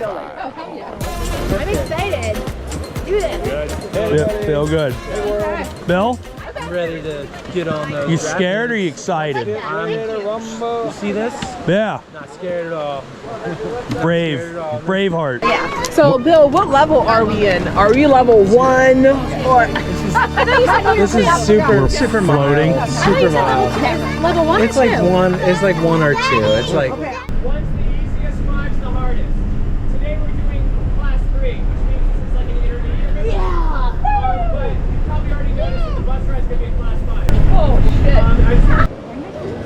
I'm excited. Do this. Yeah, feel good. Bill? Ready to get on those. You scared or you excited? You see this? Yeah. Not scared at all. Brave. Braveheart. Yeah. So, Bill, what level are we in? Are we level 1 or? This is super floating. mild. Super mild. Level 1 It's or like 2? one. It's like 1 or 2. It's like. One's the easiest, 5's the hardest. Today we're doing class 3, which means this is like an intermediate. Yeah. But you probably already noticed that the bus ride's gonna be in class 5. Oh shit.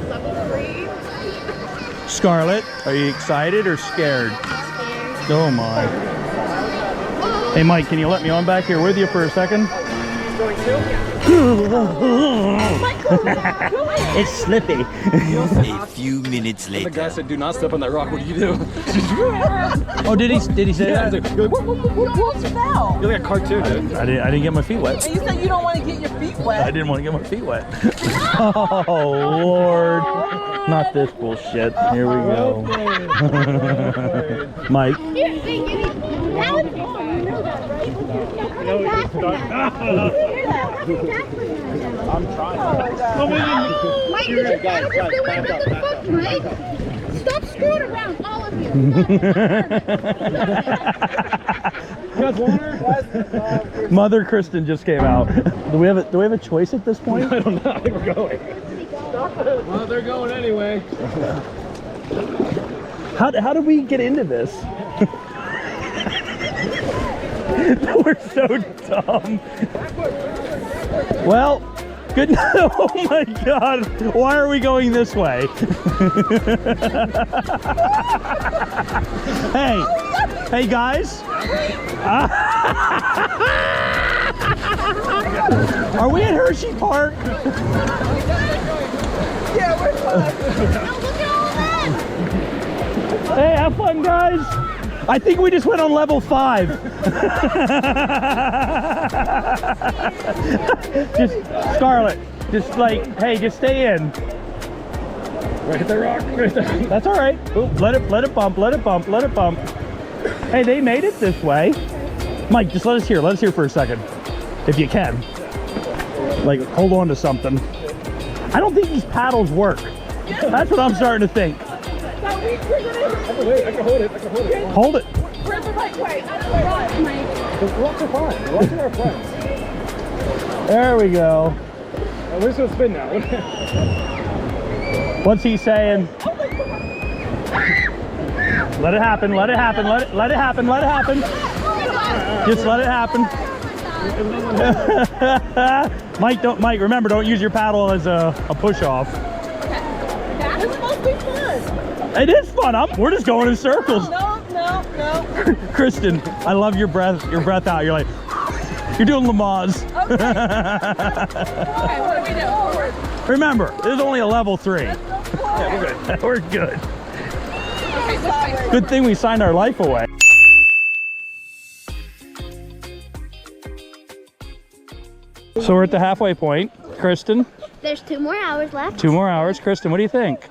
Level 3. Scarlett, are you excited or scared? Scared. Oh my. Hey Mike, can you let me on back here with you for a second? It's slippy. A few minutes later. The guy said, "Do not step on that rock." What do you do? Oh, did he say that? You almost fell. You're like a cartoon, dude. I didn't get my feet wet. And you said you don't want to get your feet wet. I didn't want to get my feet wet. Oh Lord. Not this bullshit. Here we go. Mike. I'm trying. Mike, did you guys what the fuck, Mike? Stop screwing around, all of you. You guys want her? Mother Kristen just came out. Do we have a choice at this point? I don't know. I think we're going. Well, they're going anyway. How did we get into this? We're so dumb. Well, good. Oh my God! Why are we going this way? Hey guys! Are we at Hershey Park? Yeah, we're fine. Hey, have fun, guys! I think we just went on level 5. Just, Scarlett, just like, hey, just stay in. Right at the rock. That's all right. Oop, let it bump, let it bump, let it bump. Hey, they made it this way. Mike, just let us hear for a second, if you can. Like, hold on to something. I don't think these paddles work. That's what I'm starting to think. Wait, I can hold it. Hold it. We're the right way. The rocks are fine. The rocks are our friends. There we go. We're just gonna spin now. What's he saying? Let it happen, let it happen, let it happen, let it happen. Just let it happen. Mike, remember, don't use your paddle as a push-off. This must be fun. It is fun. We're just going in circles. No. Kristen, I love your breath out. You're like, you're doing Lamaze. Okay, what do we do? Forward. Remember, this is only a level 3. Yeah, we're good. We're good. Good thing we signed our life away. So we're at the halfway point. Kristen? There's 2 more hours left. 2 more hours. Kristen, what do you think?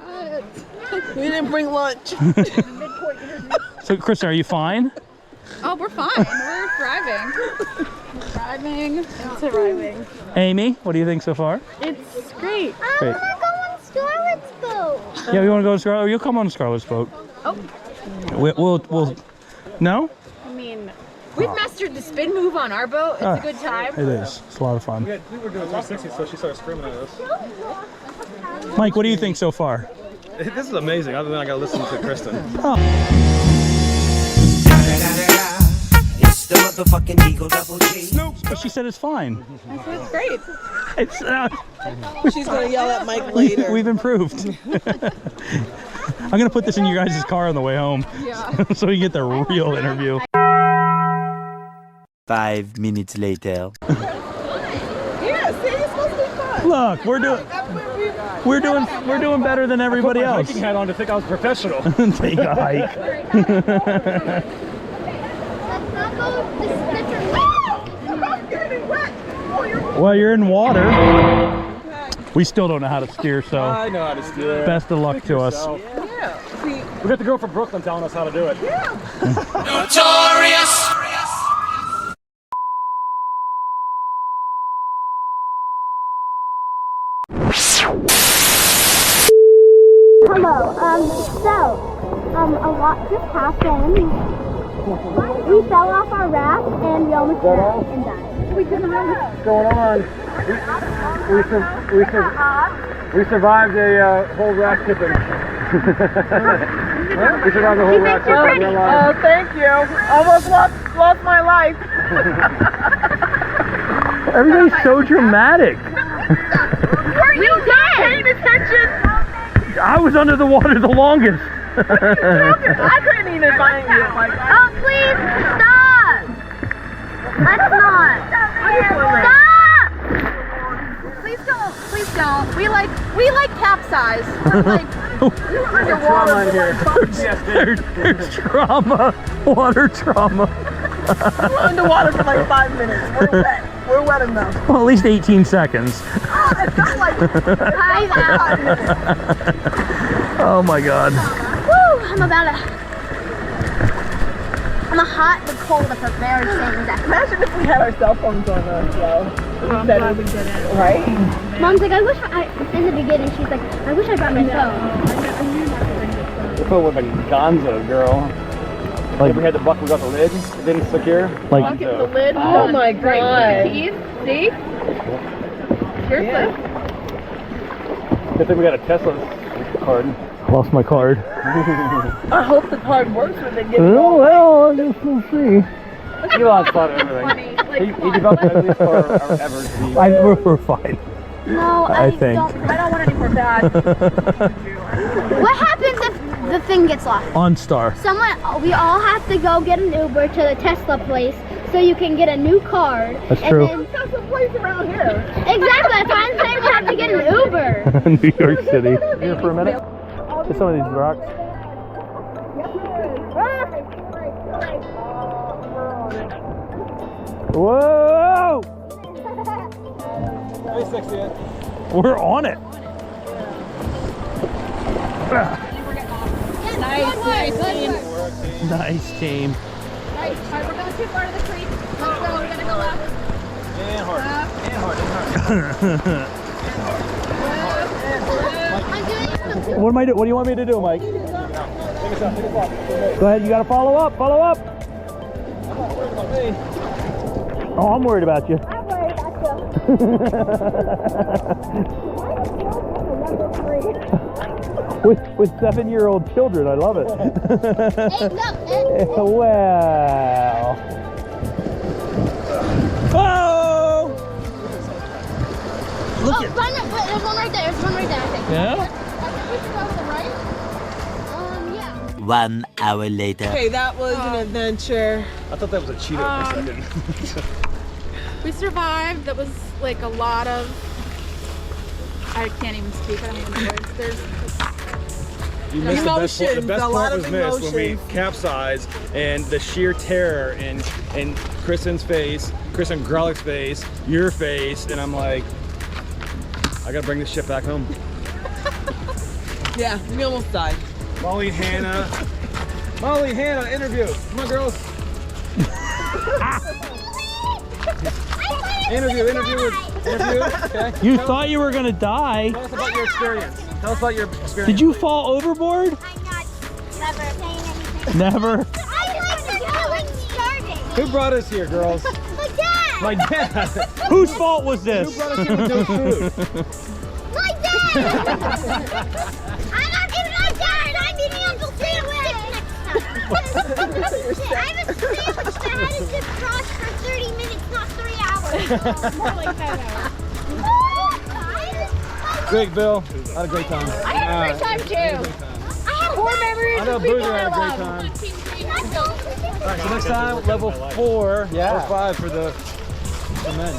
We didn't bring lunch. So, Kristen, are you fine? Oh, we're fine. We're thriving. It's arriving. Amy, what do you think so far? It's great. I Great. want to go on Scarlett's boat. Yeah, we want to go to Scarlet. You'll come on Scarlett's boat. Oh. We'll. No? I mean, we've mastered the spin move on our boat. It's a good time. It is. It's a lot of fun. We were doing 360, so she started screaming at us. Mike, what do you think so far? This is amazing. Other than I gotta listen to Kristen. Oh. It's the motherfucking Eagle Double G. But she said it's fine. I said it's great. It's. She's gonna yell at Mike later. We've improved. I'm gonna put this in your guys' car on the way home. Yeah. So you get the real interview. 5 minutes later. Yeah, see, it's supposed to be fun. Look, we're doing better than everybody I put my else. hiking hat on to think I was professional. Take a hike. Well, you're in water. We still don't know how to steer, so I know how to steer. best of luck to us. Yeah. See, We got the girl from Brooklyn telling us how to do it. Notorious. Hello. A lot just happened. We fell off our raft and we almost drowned and died. We couldn't remember. What's going on? We survived a whole raft tipping. We survived the whole raft tipping. Oh, thank you. Almost lost my life. Everybody's so dramatic. Were you not paying attention? I was under the water the longest. I couldn't even find you. Oh, please stop! Let's not. Stop! Please don't. Please don't. We like capsize. We're like We were underwater for like There's trauma. Water trauma. we were underwater for like 5 minutes. We're wet. We're wet enough. Well, at least 18 seconds. It felt like Hi, 5 minutes. Oh my God. Woo! I'm a hot but cold at the very same time. Imagine if we had our cell phones on us, though. We did it. Right? Mom's like, in the beginning, she's like, I wish I brought my phone. The phone was like Gonzo, girl. Like we had the buckle, we got the lid, it didn't secure. Like, the lid. Oh my God. Keys. See? Seriously. Good thing we got a Tesla card. lost my card. I hope the card works when they get it Oh, all. well, I guess we'll see. Elon's thought of everything. He developed the ugliest car ever. We're fine. No, I think. I don't want any more bad. What happens if the thing gets lost? OnStar. We all have to go get an Uber to the Tesla place so you can get a new card. That's and true. Then, There's some place around here. exactly, that's why I'm saying we have to get an Uber. New York City. Here for a minute. Just some of these rocks. Whoa! Very sexy. We're on it. Nice team. Alright, we're going too far to the creek. Let's go. We're gonna go left. And hard. And hard. What do you want me to do, Mike? Take us out. Go ahead, you gotta follow up, follow up. Oh, I'm worried about you. I'm worried about you. With 7-year-old children, I love it. Hey, look, Wow. Oh! Look oh, there's one right there. There's one right there, I think. Yeah? I think we should go to the right. Yeah. 1 hour later. Okay, that was an adventure. I thought that was a Cheeto for a second. We survived. That was like a lot of. I can't even speak. I don't even know words. There's. You missed the best part. The Emotions, best a lot part of was missed when we emotions. capsized and the sheer terror in Kristen's face, Kristen Grolick's face, your face, and I'm like, I gotta bring this shit back home. Yeah, we almost died. Molly Hannah, interview. Come on, girls. Interview. Okay. You thought you were gonna die. Tell us about your experience. Tell us about your experience. Did you fall overboard? I'm not never saying anything. Never. I like to go and starving. Who brought us here, girls? My dad. My dad. Whose fault was Who this? brought us here with no food? My dad. I'm not even my dad. I'm eating Uncle Sandwich. I have a sandwich that had to defrost for 30 minutes, not 3 hours. More like 5 hours. Great, Bill. I had a great time. I had a great time too. I have 4 memories I know of people Boozer I had a great love. time. All right, so next time, level 4 or 5 for the men.